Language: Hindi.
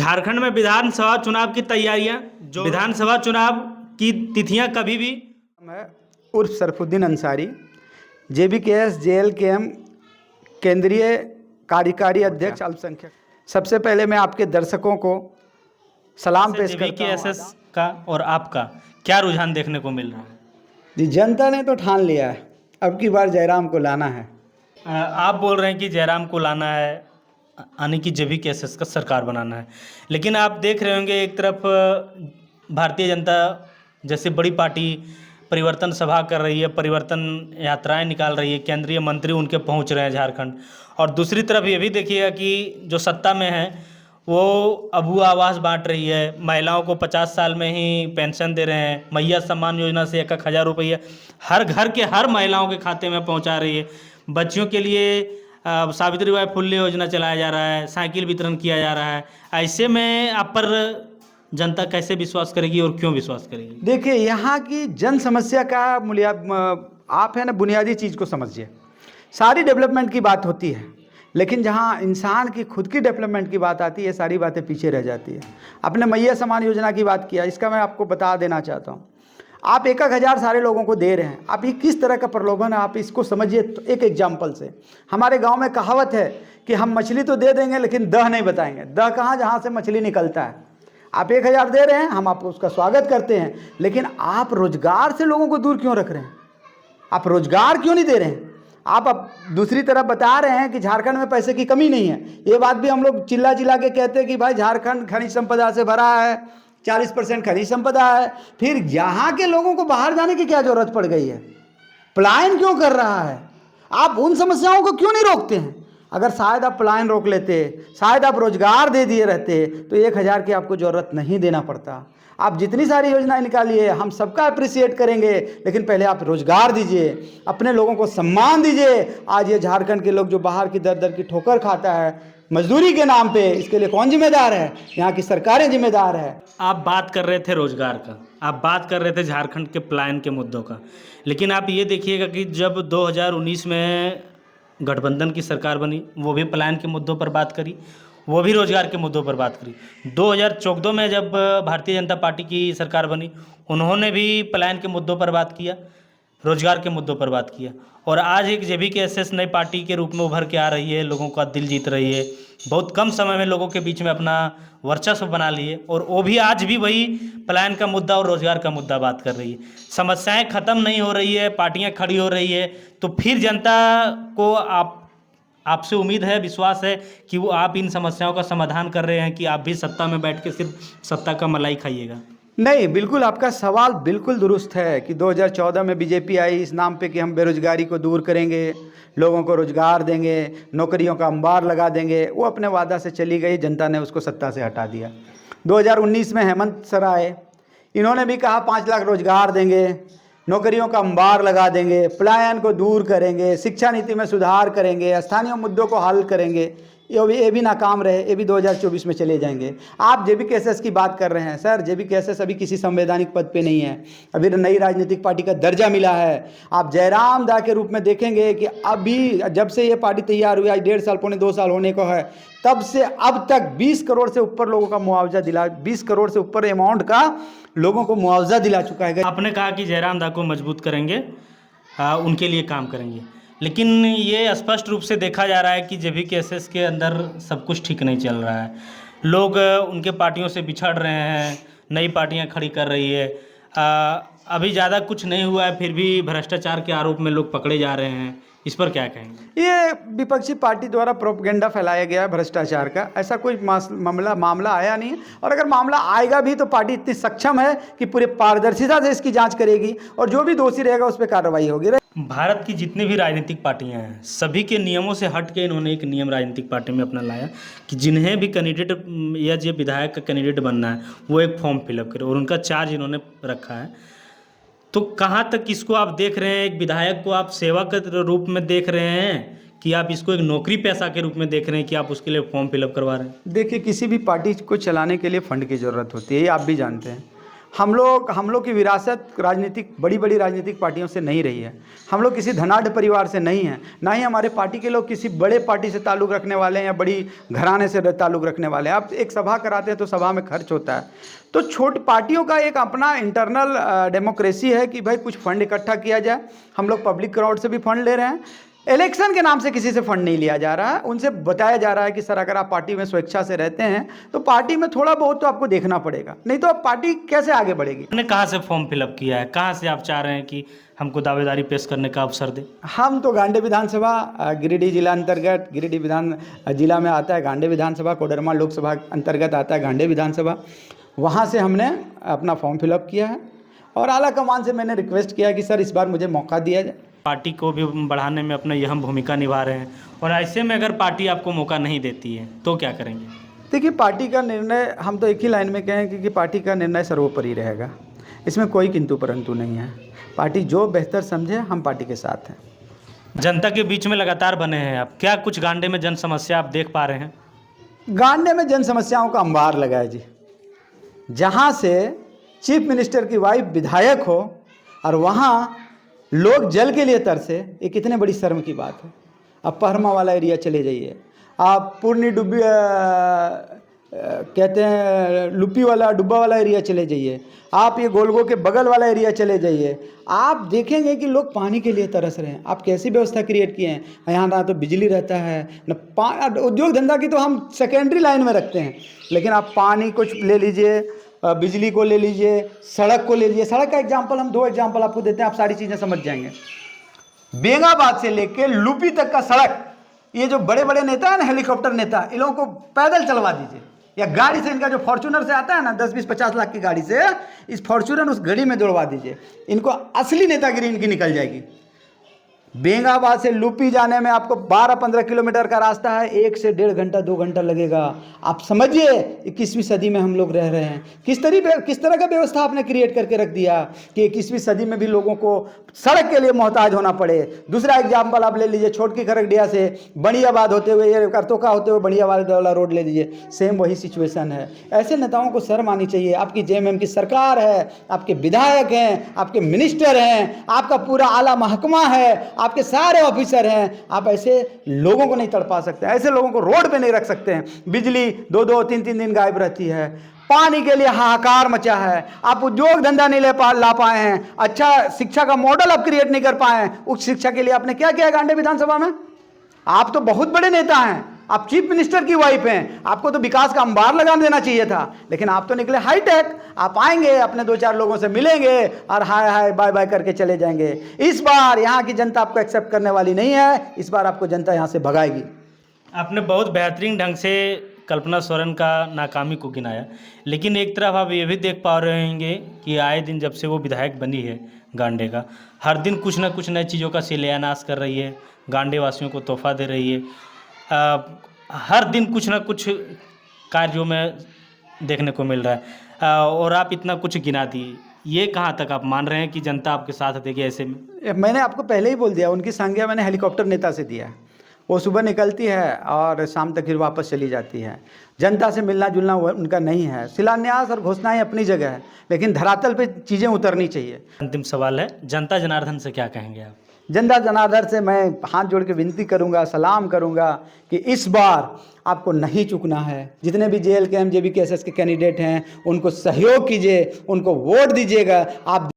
झारखंड में विधानसभा चुनाव की तैयारियां, जो विधानसभा चुनाव की तिथियां कभी भी। मैं उर्फ सरफुद्दीन अंसारी, JBKS JLKM केंद्रीय कार्यकारी अध्यक्ष अल्पसंख्यक। सबसे पहले मैं आपके दर्शकों को सलाम पेश करता हूँ। JBKS का और आपका क्या रुझान देखने को मिल रहा है? जी, जनता ने तो ठान लिया है, अब की बार जयराम को लाना है। आप बोल रहे हैं कि जयराम को लाना है, यानी कि JBKS का सरकार बनाना है। लेकिन आप देख रहे होंगे एक तरफ भारतीय जनता जैसे बड़ी पार्टी परिवर्तन सभा कर रही है, परिवर्तन यात्राएं निकाल रही है, केंद्रीय मंत्री उनके पहुंच रहे हैं झारखंड, और दूसरी तरफ ये भी देखिएगा कि जो सत्ता में है वो अबू आवास बांट रही है, महिलाओं को 50 साल में ही पेंशन दे रहे हैं, मैया सम्मान योजना से 1,000 रुपये हर घर के हर महिलाओं के खाते में पहुंचा रही है। बच्चियों के लिए सावित्रीबाई फुले योजना चलाया जा रहा है, साइकिल वितरण किया जा रहा है। ऐसे में आप पर जनता कैसे विश्वास करेगी और क्यों विश्वास करेगी? देखिए, यहाँ की जन समस्या का आप है ना, बुनियादी चीज़ को समझिए। सारी डेवलपमेंट की बात होती है, लेकिन जहाँ इंसान की खुद की डेवलपमेंट की बात आती है, सारी बातें पीछे रह जाती है। आपने मैया सम्मान योजना की बात किया, इसका मैं आपको बता देना चाहता हूँ। आप 1,000 सारे लोगों को दे रहे हैं, आप ये किस तरह का प्रलोभन है, आप इसको समझिए। तो एक एग्जाम्पल से, हमारे गांव में कहावत है कि हम मछली तो दे देंगे लेकिन दह नहीं बताएंगे। दह कहाँ, जहाँ से मछली निकलता है। आप 1,000 दे रहे हैं, हम आपको उसका स्वागत करते हैं, लेकिन आप रोजगार से लोगों को दूर क्यों रख रहे हैं? आप रोजगार क्यों नहीं दे रहे हैं? आप अब दूसरी तरफ बता रहे हैं कि झारखंड में पैसे की कमी नहीं है। ये बात भी हम लोग चिल्ला चिल्ला के कहते हैं कि भाई झारखंड खनिज संपदा से भरा है, 40% खनिज संपदा है। फिर यहाँ के लोगों को बाहर जाने की क्या जरूरत पड़ गई है? पलायन क्यों कर रहा है? आप उन समस्याओं को क्यों नहीं रोकते हैं? अगर शायद आप पलायन रोक लेते, शायद आप रोजगार दे दिए रहते, तो 1,000 की आपको ज़रूरत नहीं देना पड़ता। आप जितनी सारी योजनाएं निकालिए, हम सबका अप्रिसिएट करेंगे, लेकिन पहले आप रोजगार दीजिए, अपने लोगों को सम्मान दीजिए। आज ये झारखंड के लोग जो बाहर की दर दर की ठोकर खाता है मजदूरी के नाम पे, इसके लिए कौन जिम्मेदार है? यहाँ की सरकारें जिम्मेदार है। आप बात कर रहे थे रोजगार का, आप बात कर रहे थे झारखंड के पलायन के मुद्दों का, लेकिन आप ये देखिएगा कि जब 2019 में गठबंधन की सरकार बनी, वो भी पलायन के मुद्दों पर बात करी, वो भी रोजगार के मुद्दों पर बात करी। 2014 में जब भारतीय जनता पार्टी की सरकार बनी, उन्होंने भी पलायन के मुद्दों पर बात किया, रोजगार के मुद्दों पर बात किया। और आज एक JBKS नई पार्टी के रूप में उभर के आ रही है, लोगों का दिल जीत रही है, बहुत कम समय में लोगों के बीच में अपना वर्चस्व बना लिए, और वो भी आज भी वही पलायन का मुद्दा और रोजगार का मुद्दा बात कर रही है। समस्याएं खत्म नहीं हो रही है, पार्टियां खड़ी हो रही है, तो फिर जनता को आपसे उम्मीद है, विश्वास है कि वो आप इन समस्याओं का समाधान कर रहे हैं, कि आप भी सत्ता में बैठ के सिर्फ सत्ता का मलाई खाइएगा? नहीं, बिल्कुल आपका सवाल बिल्कुल दुरुस्त है कि 2014 में बीजेपी आई इस नाम पे कि हम बेरोजगारी को दूर करेंगे, लोगों को रोजगार देंगे, नौकरियों का अंबार लगा देंगे। वो अपने वादा से चली गई, जनता ने उसको सत्ता से हटा दिया। 2019 में हेमंत सर आए, इन्होंने भी कहा 5 लाख रोजगार देंगे, नौकरियों का अंबार लगा देंगे, पलायन को दूर करेंगे, शिक्षा नीति में सुधार करेंगे, स्थानीय मुद्दों को हल करेंगे। ये भी नाकाम रहे, ये भी 2024 में चले जाएंगे। आप JBKS की बात कर रहे हैं। सर, JBKS अभी किसी संवैधानिक पद पे नहीं है, अभी नई राजनीतिक पार्टी का दर्जा मिला है। आप जयराम दा के रूप में देखेंगे कि अभी जब से ये पार्टी तैयार हुई, आज 1.5 साल पौने 2 साल होने को है, तब से अब तक 20 करोड़ से ऊपर लोगों का मुआवजा दिला, 20 करोड़ से ऊपर अमाउंट का लोगों को मुआवजा दिला चुका है। आपने कहा कि जयराम दा को मजबूत करेंगे, उनके लिए काम करेंगे, लेकिन ये स्पष्ट रूप से देखा जा रहा है कि JBKS के अंदर सब कुछ ठीक नहीं चल रहा है। लोग उनके पार्टियों से बिछड़ रहे हैं, नई पार्टियां खड़ी कर रही है। अभी ज़्यादा कुछ नहीं हुआ है, फिर भी भ्रष्टाचार के आरोप में लोग पकड़े जा रहे हैं। इस पर क्या कहेंगे? ये विपक्षी पार्टी द्वारा प्रोपेगेंडा फैलाया गया है भ्रष्टाचार का। ऐसा कोई मामला आया नहीं है, और अगर मामला आएगा भी तो पार्टी इतनी सक्षम है कि पूरे पारदर्शिता से इसकी जांच करेगी, और जो भी दोषी रहेगा उस पर कार्रवाई होगी। भारत की जितनी भी राजनीतिक पार्टियां हैं, सभी के नियमों से हट के इन्होंने एक नियम राजनीतिक पार्टी में अपना लाया कि जिन्हें भी कैंडिडेट या जो विधायक का कैंडिडेट बनना है, वो एक फॉर्म फिलअप करे, और उनका चार्ज इन्होंने रखा है। तो कहाँ तक इसको आप देख रहे हैं? एक विधायक को आप सेवा के रूप में देख रहे हैं, कि आप इसको एक नौकरी पैसा के रूप में देख रहे हैं कि आप उसके लिए फॉर्म फिलअप करवा रहे हैं? देखिए, किसी भी पार्टी को चलाने के लिए फंड की ज़रूरत होती है, ये आप भी जानते हैं। हम लोग की विरासत राजनीतिक बड़ी बड़ी राजनीतिक पार्टियों से नहीं रही है। हम लोग किसी धनाढ़ परिवार से नहीं हैं, ना ही हमारे पार्टी के लोग किसी बड़े पार्टी से ताल्लुक़ रखने वाले हैं या बड़ी घराने से ताल्लुक़ रखने वाले हैं। आप एक सभा कराते हैं तो सभा में खर्च होता है। तो छोटी पार्टियों का एक अपना इंटरनल डेमोक्रेसी है कि भाई कुछ फंड इकट्ठा किया जाए। हम लोग पब्लिक क्राउड से भी फंड ले रहे हैं। इलेक्शन के नाम से किसी से फंड नहीं लिया जा रहा है। उनसे बताया जा रहा है कि सर अगर आप पार्टी में स्वेच्छा से रहते हैं तो पार्टी में थोड़ा बहुत तो आपको देखना पड़ेगा, नहीं तो आप पार्टी कैसे आगे बढ़ेगी। आपने कहाँ से फॉर्म फिलअप किया है, कहाँ से आप चाह रहे हैं कि हमको दावेदारी पेश करने का अवसर दे? हम तो गांडे विधानसभा गिरिडीह जिला अंतर्गत, गिरिडीह विधान जिला में आता है गांडे विधानसभा, कोडरमा लोकसभा अंतर्गत आता है गांडे विधानसभा। वहाँ से हमने अपना फॉर्म फिलअप किया है और आला कमान से मैंने रिक्वेस्ट किया कि सर इस बार मुझे मौका दिया जाए। पार्टी को भी बढ़ाने में अपना अहम भूमिका निभा रहे हैं, और ऐसे में अगर पार्टी आपको मौका नहीं देती है तो क्या करेंगे? देखिए, पार्टी का निर्णय, हम तो एक ही लाइन में कहें कि पार्टी का निर्णय सर्वोपरि रहेगा। इसमें कोई किंतु परंतु नहीं है। पार्टी जो बेहतर समझे, हम पार्टी के साथ हैं। जनता के बीच में लगातार बने हैं आप, क्या कुछ गांडे में जन समस्या आप देख पा रहे हैं? गांडे में जन समस्याओं का अंबार लगा है जी। जहाँ से चीफ मिनिस्टर की वाइफ विधायक हो और वहाँ लोग जल के लिए तरसे, ये कितने बड़ी शर्म की बात है। आप पहरमा वाला एरिया चले जाइए, आप पूर्णी डुब्बी कहते हैं लुप्पी वाला डुब्बा वाला एरिया चले जाइए, आप ये गोलगो के बगल वाला एरिया चले जाइए, आप देखेंगे कि लोग पानी के लिए तरस रहे हैं। आप कैसी व्यवस्था क्रिएट किए हैं? यहाँ ना तो बिजली रहता है, न उद्योग धंधा की तो हम सेकेंडरी लाइन में रखते हैं, लेकिन आप पानी कुछ ले लीजिए, बिजली को ले लीजिए, सड़क को ले लीजिए। सड़क का एग्जाम्पल, हम 2 एग्जाम्पल आपको देते हैं, आप सारी चीज़ें समझ जाएंगे। बेंगाबाद से लेके लुपी तक का सड़क, ये जो बड़े बड़े नेता है ना, हेलीकॉप्टर नेता, इन लोगों को पैदल चलवा दीजिए, या गाड़ी से, इनका जो फॉर्च्यूनर से आता है ना 10, 20, 50 लाख की गाड़ी से, इस फॉर्च्यूनर उस गाड़ी में दौड़वा दीजिए, इनको असली नेतागिरी इनकी निकल जाएगी। बेंगाबाद से लुपी जाने में आपको 12-15 किलोमीटर का रास्ता है, 1 से 1.5 घंटा 2 घंटा लगेगा। आप समझिए 21वीं सदी में हम लोग रह रहे हैं। किस तरह का व्यवस्था आपने क्रिएट करके रख दिया कि 21वीं सदी में भी लोगों को सड़क के लिए मोहताज होना पड़े। दूसरा एग्जाम्पल आप ले लीजिए, छोटकी खरगडिया से बड़ियाबाद होते हुए, ये करतोका होते हुए बड़ियाबाद वाला रोड ले लीजिए, सेम वही सिचुएशन है। ऐसे नेताओं को शर्म आनी चाहिए। आपकी जेएमएम की सरकार है, आपके विधायक हैं, आपके मिनिस्टर हैं, आपका पूरा आला महकमा है, आपके सारे ऑफिसर हैं। आप ऐसे लोगों को नहीं तड़पा सकते, ऐसे लोगों को रोड पे नहीं रख सकते हैं। बिजली 2-2, 3-3 दिन गायब रहती है, पानी के लिए हाहाकार मचा है, आप उद्योग धंधा नहीं ला पाए हैं, अच्छा शिक्षा का मॉडल आप क्रिएट नहीं कर पाए हैं। उच्च शिक्षा के लिए आपने क्या किया गांडे विधानसभा में? आप तो बहुत बड़े नेता हैं, आप चीफ मिनिस्टर की वाइफ हैं, आपको तो विकास का अंबार लगा देना चाहिए था, लेकिन आप तो निकले हाईटेक। आप आएंगे, अपने 2-4 लोगों से मिलेंगे और हाय हाय बाय बाय करके चले जाएंगे। इस बार यहाँ की जनता आपको एक्सेप्ट करने वाली नहीं है, इस बार आपको जनता यहाँ से भगाएगी। आपने बहुत बेहतरीन ढंग से कल्पना सोरेन का नाकामी को गिनाया, लेकिन एक तरफ आप ये भी देख पा रहे होंगे कि आए दिन जब से वो विधायक बनी है गांडे का, हर दिन कुछ ना कुछ नई चीज़ों का शिलान्यास कर रही है, गांडे वासियों को तोहफा दे रही है। हर दिन कुछ ना कुछ कार्यों में देखने को मिल रहा है, और आप इतना कुछ गिना दिए। ये कहाँ तक आप मान रहे हैं कि जनता आपके साथ देगी ऐसे में? मैंने आपको पहले ही बोल दिया, उनकी संज्ञा मैंने हेलीकॉप्टर नेता से दिया है। वो सुबह निकलती है और शाम तक फिर वापस चली जाती है। जनता से मिलना जुलना उनका नहीं है। शिलान्यास और घोषणाएं अपनी जगह है, लेकिन धरातल पे चीज़ें उतरनी चाहिए। अंतिम सवाल है, जनता जनार्दन से क्या कहेंगे आप? जनता जनार्दन से मैं हाथ जोड़ के विनती करूंगा, सलाम करूंगा कि इस बार आपको नहीं चुकना है। जितने भी JLKM, JBKSS के कैंडिडेट हैं, उनको सहयोग कीजिए, उनको वोट दीजिएगा। आप